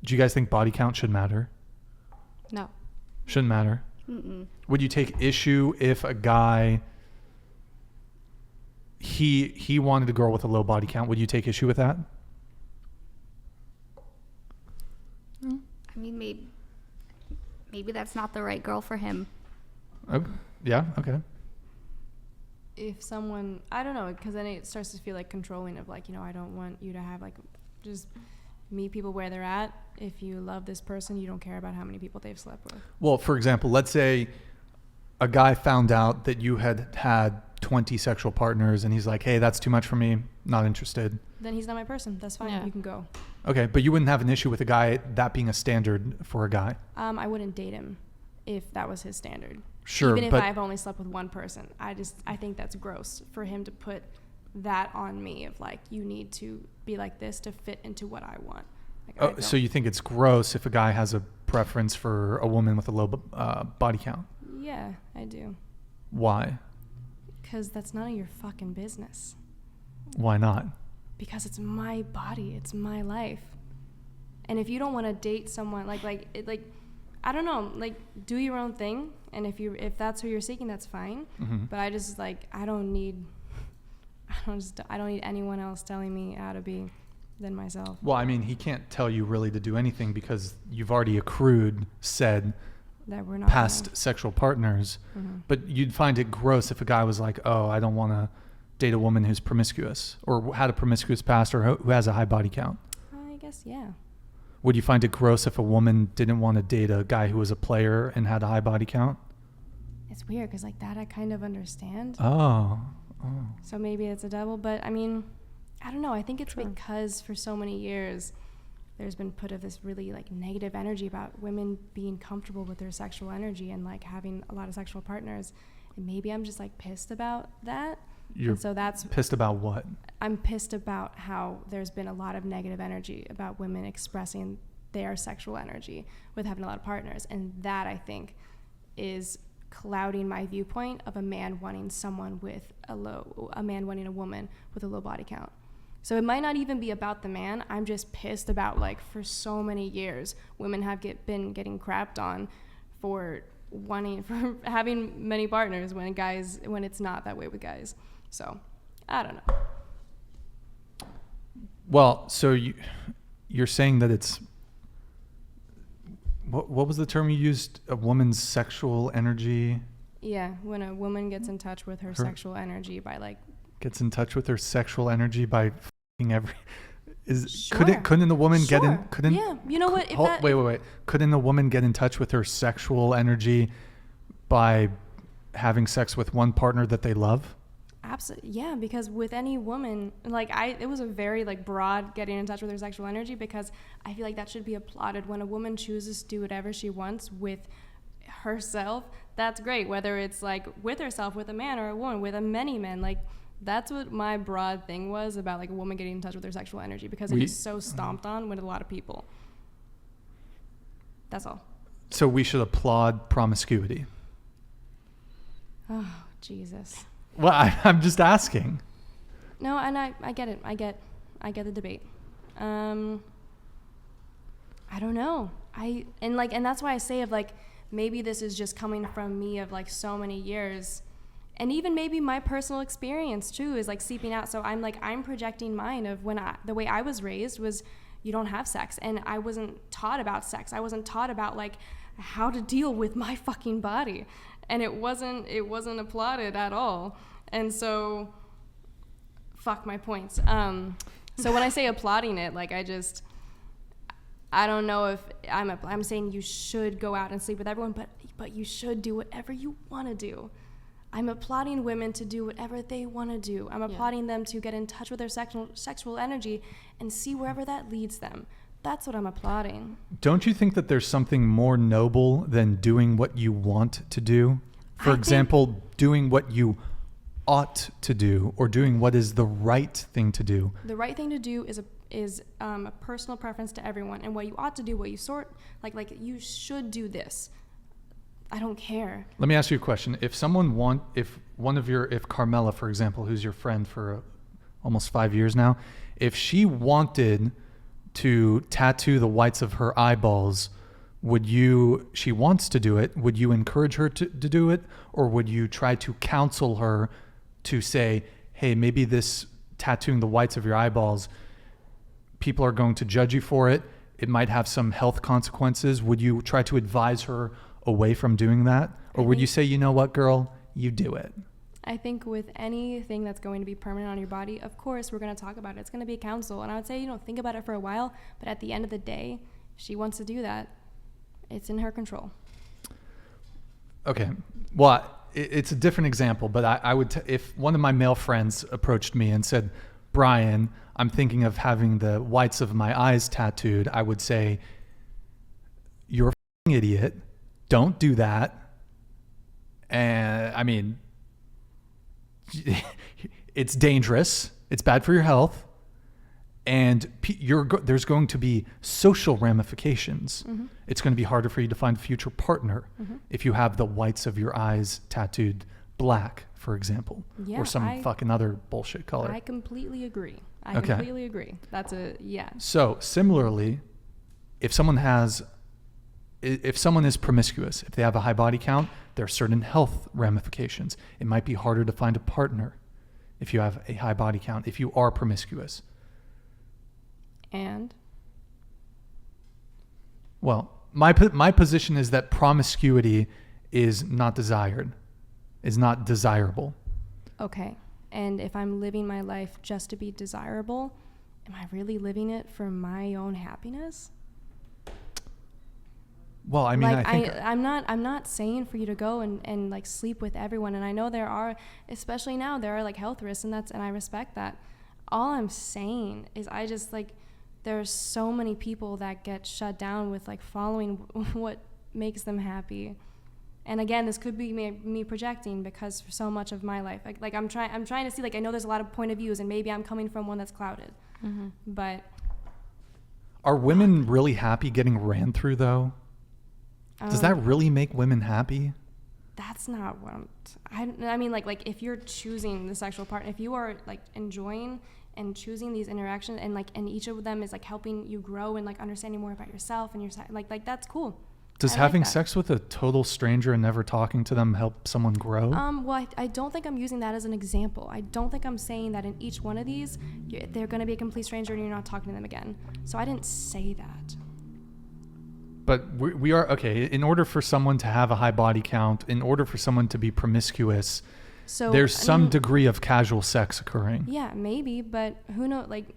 Do you guys think body count should matter? No. Shouldn't matter? Mm-mm. Would you take issue if a guy, he wanted a girl with a low body count? Would you take issue with that? I mean, maybe that's not the right girl for him. Oh, yeah, okay. If someone, I don't know, because then it starts to feel like controlling of like, I don't want you to have like, just meet people where they're at. If you love this person, you don't care about how many people they've slept with. Well, for example, let's say a guy found out that you had 20 sexual partners and he's like, hey, that's too much for me, not interested. Then he's not my person. That's fine. Yeah. You can go. Okay, but you wouldn't have an issue with a guy, that being a standard for a guy? I wouldn't date him if that was his standard. Sure, Even if but I've only slept with one person. I think that's gross for him to put that on me of like, you need to be like this to fit into what I want. Like, so you think it's gross if a guy has a preference for a woman with a low body count? Yeah, I do. Why? Because that's none of your fucking business. Why not? Because it's my body, it's my life. And if you don't want to date someone like I don't know, like do your own thing, and if that's who you're seeking, that's fine. Mm-hmm. But I just like I don't need anyone else telling me how to be than myself. Well, I mean, he can't tell you really to do anything because you've already accrued said That we're not past sexual partners. Mm-hmm. But you'd find it gross if a guy was like, oh, I don't want to date a woman who's promiscuous or had a promiscuous past or who has a high body count. I guess, yeah. Would you find it gross if a woman didn't want to date a guy who was a player and had a high body count? It's weird because like that I kind of understand. Oh. So maybe it's a double, but I mean, I don't know. I think it's because for so many years there's been put of this really like negative energy about women being comfortable with their sexual energy and like having a lot of sexual partners. And maybe I'm just like pissed about that. You're so that's pissed about what? I'm pissed about how there's been a lot of negative energy about women expressing their sexual energy with having a lot of partners. And that I think is clouding my viewpoint of a man wanting a woman with a low body count. So it might not even be about the man. I'm just pissed about like for so many years women have been getting crapped on for having many partners when it's not that way with guys. So I don't know. Well, so you're saying that it's what was the term you used? A woman's sexual energy? Yeah, when a woman gets in touch with her sexual energy by like gets in touch with her sexual energy by fucking Sure. couldn't the woman get in yeah, you know what, wait, couldn't the woman get in touch with her sexual energy by having sex with one partner that they love? Absolutely, yeah, because with any woman, like it was a very like broad getting in touch with her sexual energy, because I feel like that should be applauded. When a woman chooses to do whatever she wants with herself, that's great, whether it's like with herself, with a man, or a woman, with many men. Like that's what my broad thing was about, like a woman getting in touch with her sexual energy, because it is so stomped on with a lot of people. That's all. So we should applaud promiscuity. Oh, Jesus. Well, I'm just asking. No, and I get it. I get the debate. I don't know. And that's why I say of like, maybe this is just coming from me of like so many years, and even maybe my personal experience too is like seeping out. So I'm projecting mine of the way I was raised was you don't have sex, and I wasn't taught about sex. I wasn't taught about like how to deal with my fucking body. And it wasn't applauded at all. And so, fuck my points. So when I say applauding it, like I don't know if I'm saying you should go out and sleep with everyone, but you should do whatever you want to do. I'm applauding women to do whatever they want to do. I'm applauding them to get in touch with their sexual energy and see wherever that leads them. That's what I'm applauding. Don't you think that there's something more noble than doing what you want to do? For example, doing what you ought to do, or doing what is the right thing to do. The right thing to do is a personal preference to everyone, and what you ought to do, what you like you should do this. I don't care. Let me ask you a question. If Carmela, for example, who's your friend for almost 5 years now, if she wanted to tattoo the whites of her eyeballs, she wants to do it, would you encourage her to do it? Or would you try to counsel her to say, hey, maybe this tattooing the whites of your eyeballs, people are going to judge you for it. It might have some health consequences. Would you try to advise her away from doing that? Or would you say, you know what, girl, you do it? I think with anything that's going to be permanent on your body, of course, we're going to talk about it. It's going to be a counsel. And I would say, think about it for a while. But at the end of the day, if she wants to do that, it's in her control. Okay. Well, it's a different example, but I would, if one of my male friends approached me and said, Brian, I'm thinking of having the whites of my eyes tattooed, I would say, you're a f***ing idiot. Don't do that. And I mean, it's dangerous. It's bad for your health. And there's going to be social ramifications. Mm-hmm. It's going to be harder for you to find a future partner Mm-hmm. if you have the whites of your eyes tattooed black, for example, Yeah, or some fucking other bullshit color. I completely agree. Okay. Completely agree. Yeah. So similarly, if someone is promiscuous, if they have a high body count, there are certain health ramifications. It might be harder to find a partner if you have a high body count, if you are promiscuous. And? Well, my position is that promiscuity is not desired, is not desirable. Okay. And if I'm living my life just to be desirable, am I really living it for my own happiness? Well, I mean, like, I think I'm not saying for you to go and like sleep with everyone. And I know there are, especially now, there are like health risks, and I respect that. All I'm saying is I just like, there's so many people that get shut down with like following what makes them happy. And again, this could be me projecting, because for so much of my life, like I'm trying to see, like, I know there's a lot of point of views, and maybe I'm coming from one that's clouded. Mm-hmm. But are women really happy getting ran through though? Does that really make women happy? That's not what I mean, like if you're choosing the sexual partner, if you are like enjoying and choosing these interactions, and each of them is like helping you grow and like understanding more about yourself and your like that's cool. Does having sex with a total stranger and never talking to them help someone grow? Well, I don't think I'm using that as an example. I don't think I'm saying that in each one of these, they're going to be a complete stranger and you're not talking to them again. So I didn't say that. But we are, okay, in order for someone to have a high body count, in order for someone to be promiscuous, so there's some degree of casual sex occurring. Yeah, maybe, but who knows? Like,